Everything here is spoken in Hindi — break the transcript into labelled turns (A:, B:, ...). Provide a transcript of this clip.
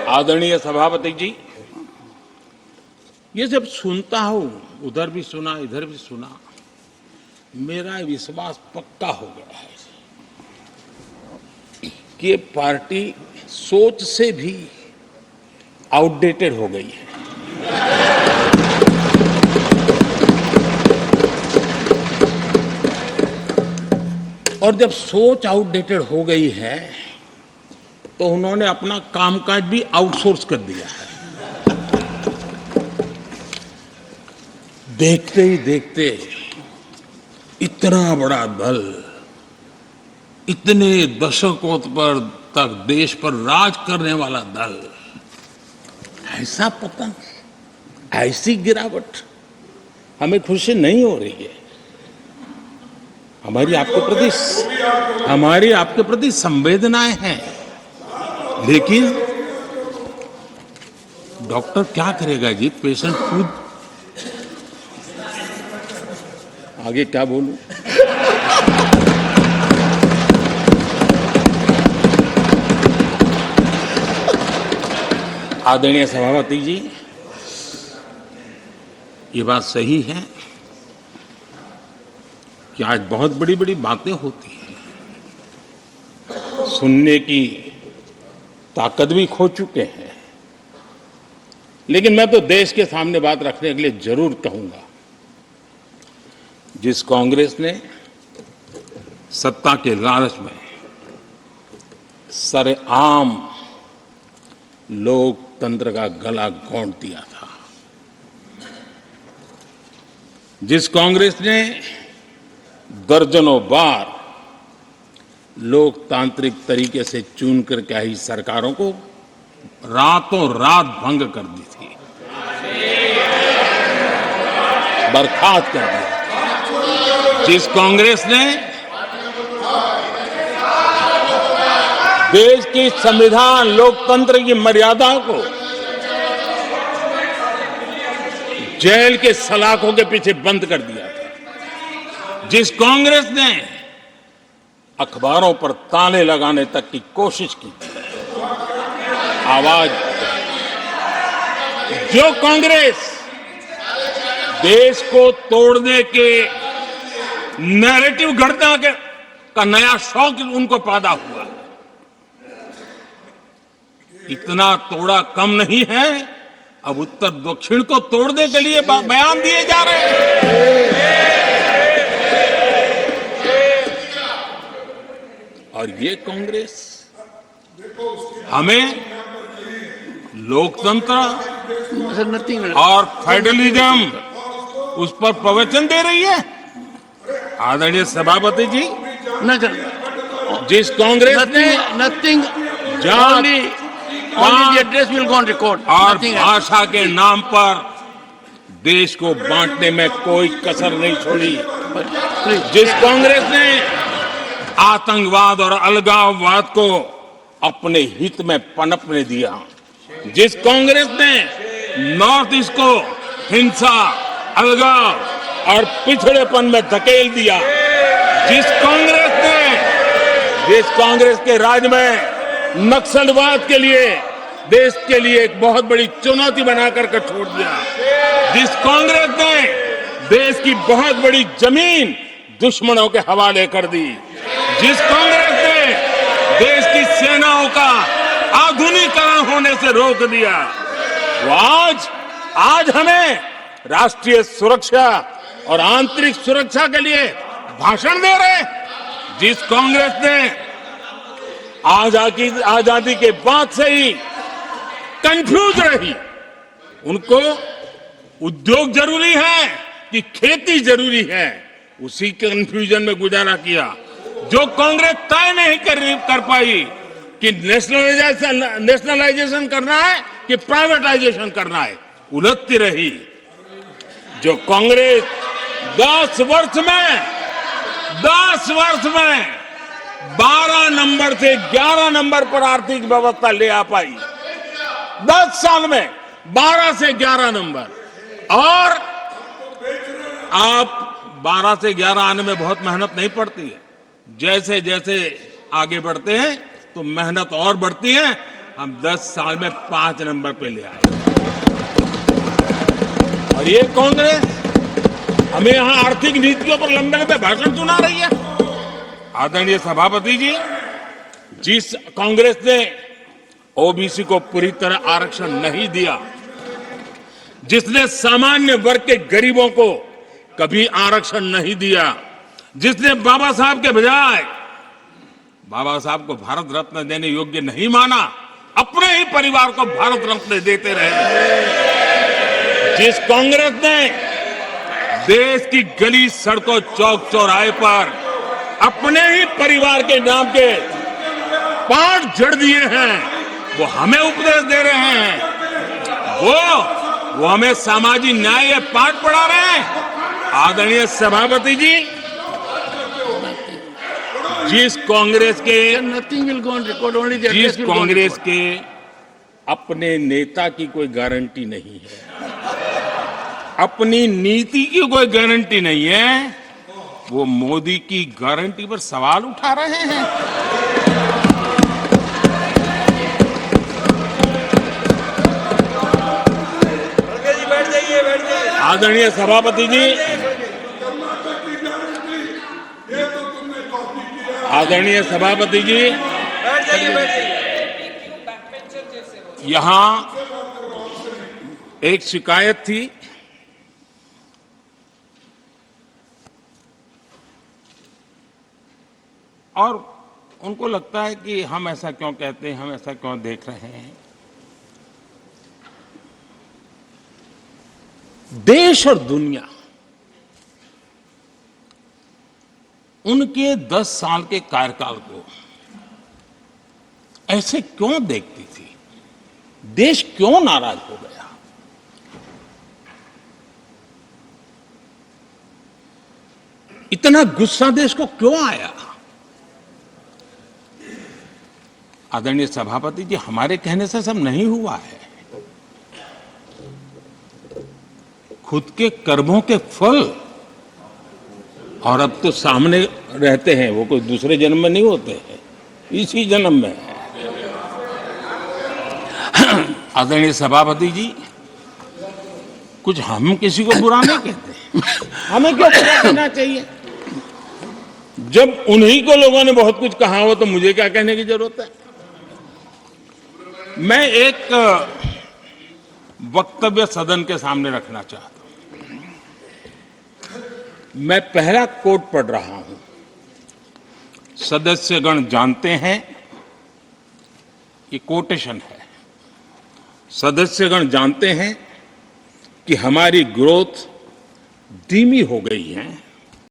A: आदरणीय सभापति जी, ये जब सुनता हूं, उधर भी सुना इधर भी सुना, मेरा विश्वास पक्का हो गया है कि ये पार्टी सोच से भी आउटडेटेड हो गई है। और जब सोच आउटडेटेड हो गई है तो उन्होंने अपना कामकाज भी आउटसोर्स कर दिया है। देखते ही देखते इतना बड़ा दल, इतने दशकों पर तक देश पर राज करने वाला दल, ऐसा पतन, ऐसी गिरावट हमें खुशी नहीं हो रही है। हमारी आपके प्रति संवेदनाएं हैं, लेकिन डॉक्टर क्या करेगा जी, पेशेंट खुद। आगे क्या बोलूं? आदरणीय सभापति जी, ये बात सही है कि आज बहुत बड़ी बड़ी बातें होती हैं, सुनने की ताकत भी खो चुके हैं, लेकिन मैं तो देश के सामने बात रखने के लिए जरूर कहूंगा। जिस कांग्रेस ने सत्ता के लालच में सरेआम लोकतंत्र का गला घोंट दिया था, जिस कांग्रेस ने दर्जनों बार लोकतांत्रिक तरीके से चुन करके आई सरकारों को रातों रात भंग कर दी थी, बर्खास्त कर दिया, जिस कांग्रेस ने देश की संविधान लोकतंत्र की मर्यादाओं को जेल के सलाखों के पीछे बंद कर दिया था, जिस कांग्रेस ने अखबारों पर ताले लगाने तक की कोशिश की थी, आवाज, जो कांग्रेस देश को तोड़ने के नैरेटिव घड़ना का नया शौक उनको पैदा हुआ, इतना तोड़ा कम नहीं है, अब उत्तर दक्षिण को तोड़ने के लिए बयान दिए जा रहे हैं। और ये कांग्रेस हमें लोकतंत्र और फेडरलिज्म उस पर प्रवचन दे रही है। आदरणीय सभापति जी, जिस कांग्रेस ने और भाषा के नाम पर देश को बांटने में कोई कसर नहीं छोड़ी, जिस कांग्रेस ने आतंकवाद और अलगाववाद को अपने हित में पनपने दिया, जिस कांग्रेस ने नॉर्थ ईस्ट को हिंसा, अलगाव और पिछड़ेपन में धकेल दिया, जिस कांग्रेस के राज में नक्सलवाद के लिए देश के लिए एक बहुत बड़ी चुनौती बनाकर के छोड़ दिया, जिस कांग्रेस ने देश की बहुत बड़ी जमीन दुश्मनों के हवाले कर दी, जिस कांग्रेस ने देश की सेनाओं का आधुनिकीकरण होने से रोक दिया, वो आज हमें राष्ट्रीय सुरक्षा और आंतरिक सुरक्षा के लिए भाषण दे रहे। जिस कांग्रेस ने आजादी के बाद से ही कंफ्यूज रही, उनको उद्योग जरूरी है कि खेती जरूरी है, उसी कंफ्यूजन में गुजारा किया। जो कांग्रेस तय नहीं कर पाई कि नेशनलाइजेशन करना है कि प्राइवेटाइजेशन करना है, उलझती रही। जो कांग्रेस 10 वर्ष में 12 नंबर से 11 नंबर पर आर्थिक व्यवस्था ले आ पाई, 10 साल में 12 से 11 नंबर, और आप 12 से 11 आने में बहुत मेहनत नहीं पड़ती है। जैसे जैसे आगे बढ़ते हैं तो मेहनत और बढ़ती है। हम 10 साल में 5 नंबर पे ले आए। और ये कांग्रेस हमें यहां आर्थिक नीतियों पर लंबे लंबे भाषण सुना रही है। आदरणीय सभापति जी, जिस कांग्रेस ने ओबीसी को पूरी तरह आरक्षण नहीं दिया, जिसने सामान्य वर्ग के गरीबों को कभी आरक्षण नहीं दिया, जिसने बाबा साहब के बजाय बाबा साहब को भारत रत्न देने योग्य नहीं माना, अपने ही परिवार को भारत रत्न देते रहे, जिस कांग्रेस ने देश की गली सड़कों चौक चौराहे पर अपने ही परिवार के नाम के पाठ जड़ दिए हैं, वो हमें उपदेश दे रहे हैं, वो हमें सामाजिक न्याय या पाठ पढ़ा रहे हैं। आदरणीय सभापति जी, जिस कांग्रेस के अपने नेता की कोई गारंटी नहीं है, अपनी नीति की कोई गारंटी नहीं है, वो मोदी की गारंटी पर सवाल उठा रहे हैं। आदरणीय सभापति जी, आदरणीय सभापति जी, यहां एक शिकायत थी, और उनको लगता है कि हम ऐसा क्यों कहते हैं, हम ऐसा क्यों देख रहे हैं। देश और दुनिया उनके 10 साल के कार्यकाल को ऐसे क्यों देखती थी? देश क्यों नाराज हो गया? इतना गुस्सा देश को क्यों आया? आदरणीय सभापति जी, हमारे कहने से सब नहीं हुआ है। खुद के कर्मों के फल और अब तो सामने रहते हैं, वो कोई दूसरे जन्म में नहीं होते हैं, इसी जन्म में है। आदरणीय सभापति जी, कुछ हम किसी को बुरा नहीं कहते, हमें क्यों बुरा कहना चाहिए? जब उन्हीं को लोगों ने बहुत कुछ कहा हो तो मुझे क्या कहने की जरूरत है? मैं एक वक्तव्य सदन के सामने रखना चाहता हूं। मैं पहला कोट पढ़ रहा हूं। सदस्यगण जानते हैं, ये कोटेशन है, सदस्यगण जानते हैं कि हमारी ग्रोथ धीमी हो गई है,